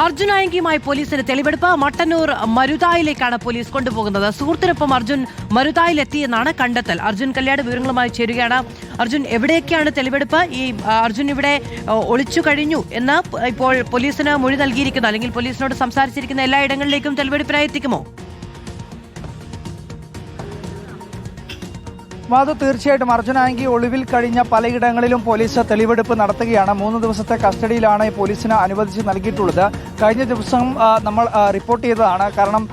അർജുൻ ആയങ്കിയുമായി പോലീസിന് തെളിവെടുപ്പ്. മട്ടന്നൂർ മരുതായിലേക്കാണ് പോലീസ് കൊണ്ടുപോകുന്നത്. സുഹൃത്തിനൊപ്പം അർജുൻ മരുതായിലെത്തിയെന്നാണ് കണ്ടെത്തൽ. അർജുൻ കല്യാട് വിവരങ്ങളുമായി ചേരുകയാണ്. അർജുൻ, എവിടേക്കാണ് തെളിവെടുപ്പ്? ഈ അർജുൻ ഇവിടെ ഒളിച്ചു കഴിഞ്ഞു എന്ന് ഇപ്പോൾ പോലീസിന് മൊഴി നൽകിയിരിക്കുന്നു, അല്ലെങ്കിൽ പോലീസിനോട് സംസാരിച്ചിരിക്കുന്ന എല്ലാ ഇടങ്ങളിലേക്കും തെളിവെടുപ്പിനായി എത്തിക്കുമോ? മാധു, തീർച്ചയായിട്ടും അർജുൻ ആയങ്കി ഒളിവിൽ കഴിഞ്ഞ പലയിടങ്ങളിലും പോലീസ് തെളിവെടുപ്പ് നടത്തുകയാണ്. 3 ദിവസത്തെ കസ്റ്റഡിയിലാണ് പോലീസിന് അനുവദിച്ച് നൽകിയിട്ടുള്ളത്. കഴിഞ്ഞ ദിവസം നമ്മൾ റിപ്പോർട്ട് ചെയ്തതാണ്. കാരണം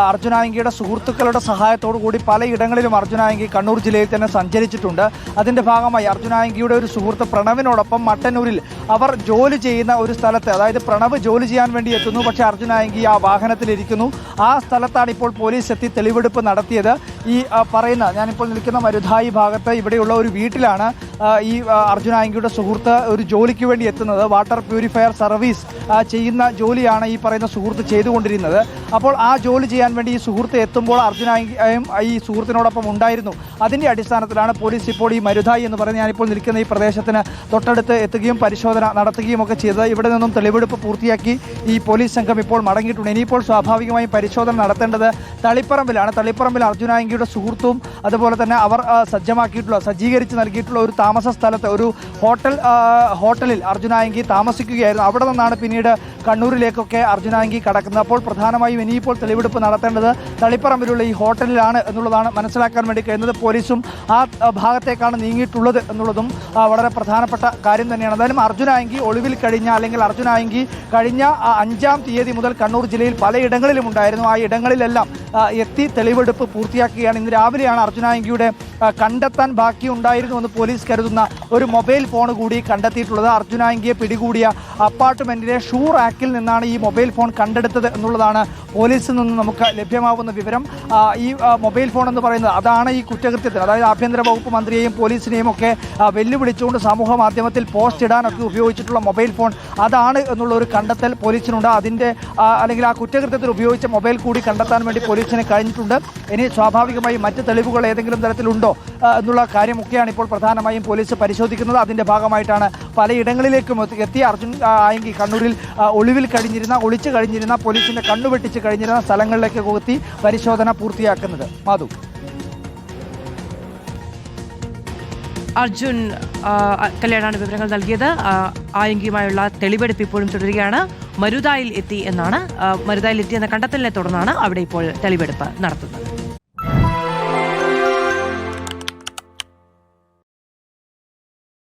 അർജുൻ ആയങ്കിയുടെ സുഹൃത്തുക്കളുടെ സഹായത്തോടു കൂടി പലയിടങ്ങളിലും അർജുൻ ആയങ്കി കണ്ണൂർ ജില്ലയിൽ തന്നെ സഞ്ചരിച്ചിട്ടുണ്ട്. അതിന്റെ ഭാഗമായി അർജുൻ ആയങ്കിയുടെ ഒരു സുഹൃത്ത് പ്രണവിനോടൊപ്പം മട്ടന്നൂരിൽ അവർ ജോലി ചെയ്യുന്ന ഒരു സ്ഥലത്ത്, അതായത് പ്രണവ് ജോലി ചെയ്യാൻ വേണ്ടി എത്തുന്നു, പക്ഷേ അർജുൻ ആയങ്കി ആ വാഹനത്തിലിരിക്കുന്നു. ആ സ്ഥലത്താണ് ഇപ്പോൾ പോലീസ് എത്തി തെളിവെടുപ്പ് നടത്തിയത്. ഈ പറയുന്ന ഞാനിപ്പോൾ നിൽക്കുന്ന മരുതായി ഭാഗത്ത് ഇവിടെയുള്ള ഒരു വീട്ടിലാണ് ഈ അർജുൻ ആയങ്കിയുടെ സുഹൃത്ത് ഒരു ജോലിക്ക് വേണ്ടി എത്തുന്നത്. വാട്ടർ പ്യൂരിഫയർ സർവീസ് ചെയ്യുന്ന ജോലിയാണ് ഈ പറയുന്ന സുഹൃത്ത് ചെയ്തുകൊണ്ടിരുന്നത്. അപ്പോൾ ആ ജോലി ചെയ്യാൻ വേണ്ടി ഈ സുഹൃത്ത് എത്തുമ്പോൾ അർജുൻ ആയങ്കിയും ഈ സുഹൃത്തിനോടൊപ്പം ഉണ്ടായിരുന്നു. അതിൻ്റെ അടിസ്ഥാനത്തിലാണ് പോലീസ് ഇപ്പോൾ ഈ മരുതായി എന്ന് പറയുന്ന ഞാനിപ്പോൾ നിൽക്കുന്ന ഈ പ്രദേശത്തിന് തൊട്ടടുത്ത് എത്തുകയും പരിശോധന നടത്തുകയും ഒക്കെ ചെയ്തത്. ഇവിടെ നിന്നും തെളിവെടുപ്പ് പൂർത്തിയാക്കി ഈ പോലീസ് സംഘം ഇപ്പോൾ മടങ്ങിയിട്ടുണ്ട്. ഇനിയിപ്പോൾ സ്വാഭാവികമായും പരിശോധന നടത്തേണ്ടത് തളിപ്പറമ്പിലാണ്. തളിപ്പറമ്പിൽ അർജുൻ ആയങ്കിയുടെ സുഹൃത്തും അതുപോലെ തന്നെ അവർ സജ്ജീകരിച്ച് നൽകിയിട്ടുള്ള ഒരു താമസ സ്ഥലത്ത്, ഒരു ഹോട്ടലിൽ അർജുൻ ആയങ്കി താമസിക്കുകയായിരുന്നു. അവിടെ നിന്നാണ് പിന്നീട് കണ്ണൂരിലേക്കൊക്കെ അർജുൻ ആയങ്കി കടക്കുന്നത്. അപ്പോൾ പ്രധാനമായും ഇനിയിപ്പോൾ തെളിവെടുപ്പ് നടത്തേണ്ടത് തളിപ്പറമ്പിലുള്ള ഈ ഹോട്ടലിലാണ് എന്നുള്ളതാണ് മനസ്സിലാക്കാൻ വേണ്ടി കഴിയുന്നത്. പോലീസും ആ ഭാഗത്തേക്കാണ് നീങ്ങിയിട്ടുള്ളത് എന്നുള്ളതും വളരെ പ്രധാനപ്പെട്ട കാര്യം തന്നെയാണ്. എന്തായാലും അർജുൻ ആയങ്കി ഒളിവിൽ കഴിഞ്ഞ, അല്ലെങ്കിൽ അർജുൻ ആയങ്കി കഴിഞ്ഞ 5-ാം തീയതി മുതൽ കണ്ണൂർ ജില്ലയിൽ പലയിടങ്ങളിലും ഉണ്ടായിരുന്നു. ആ ഇടങ്ങളിലെല്ലാം എത്തി തെളിവെടുപ്പ് പൂർത്തിയാക്കുകയാണ്. ഇന്ന് രാവിലെയാണ് അർജുൻ ആയങ്കിയുടെ കണ്ടെത്താൻ ബാക്കിയുണ്ടായിരുന്നു എന്ന് പോലീസ് കരുതുന്ന ഒരു മൊബൈൽ ഫോൺ കൂടി കണ്ടെത്തിയിട്ടുള്ളത്. അർജുൻ ആയങ്കിയെ പിടികൂടിയ അപ്പാർട്ട്മെന്റിലെ ഷൂ റാക്കിൽ നിന്നാണ് ഈ മൊബൈൽ ഫോൺ കണ്ടെടുത്തത് എന്നുള്ളതാണ് പോലീസിൽ നിന്ന് നമുക്ക് ലഭ്യമാകുന്ന വിവരം. ഈ മൊബൈൽ ഫോൺ എന്ന് പറയുന്നത് അതാണ് ഈ കുറ്റകൃത്യത്തിന്, അതായത് ആഭ്യന്തര വകുപ്പ് മന്ത്രിയെയും പോലീസിനെയും ഒക്കെ വെല്ലുവിളിച്ചുകൊണ്ട് സമൂഹ മാധ്യമത്തിൽ പോസ്റ്റ് ഇടാനൊക്കെ ഉപയോഗിച്ചിട്ടുള്ള മൊബൈൽ ഫോൺ അതാണ് എന്നുള്ള ഒരു കണ്ടെത്തൽ പോലീസിനുണ്ട്. അതിൻ്റെ അല്ലെങ്കിൽ ആ കുറ്റകൃത്യത്തിൽ ഉപയോഗിച്ച മൊബൈൽ കൂടി കണ്ടെത്താൻ വേണ്ടി പോലീസിന് കഴിഞ്ഞിട്ടുണ്ട്. ഇനി സ്വാഭാവികമായും മറ്റ് തെളിവുകൾ ഏതെങ്കിലും തരത്തിലുണ്ടോ എന്നുള്ള കാര്യമൊക്കെയാണ് ഇപ്പോൾ പ്രധാനമായും പോലീസ് പരിശോധിക്കുന്നത്. അതിൻ്റെ ഭാഗമായിട്ടാണ് പലയിടങ്ങളിലേക്കും എത്തി അർജുൻ ആയങ്കി കണ്ണൂരിൽ ഒളിച്ചു കഴിഞ്ഞിരുന്ന പോലീസിൻ്റെ കണ്ണുവെട്ടിച്ച് കഴിഞ്ഞിരുന്ന സ്ഥലങ്ങളിലേക്ക് എത്തി പരിശോധന പൂർത്തിയാക്കുന്നത്. മാധു, അർജുൻ കല്യാണാണ് വിവരങ്ങൾ നൽകിയത്. ആയങ്കിയുമായുള്ള തെളിവെടുപ്പ് ഇപ്പോഴും തുടരുകയാണ്. മരുതായിൽ എത്തി എന്ന കണ്ടെത്തലിനെ തുടർന്നാണ് അവിടെ ഇപ്പോൾ തെളിവെടുപ്പ് നടത്തുന്നത്.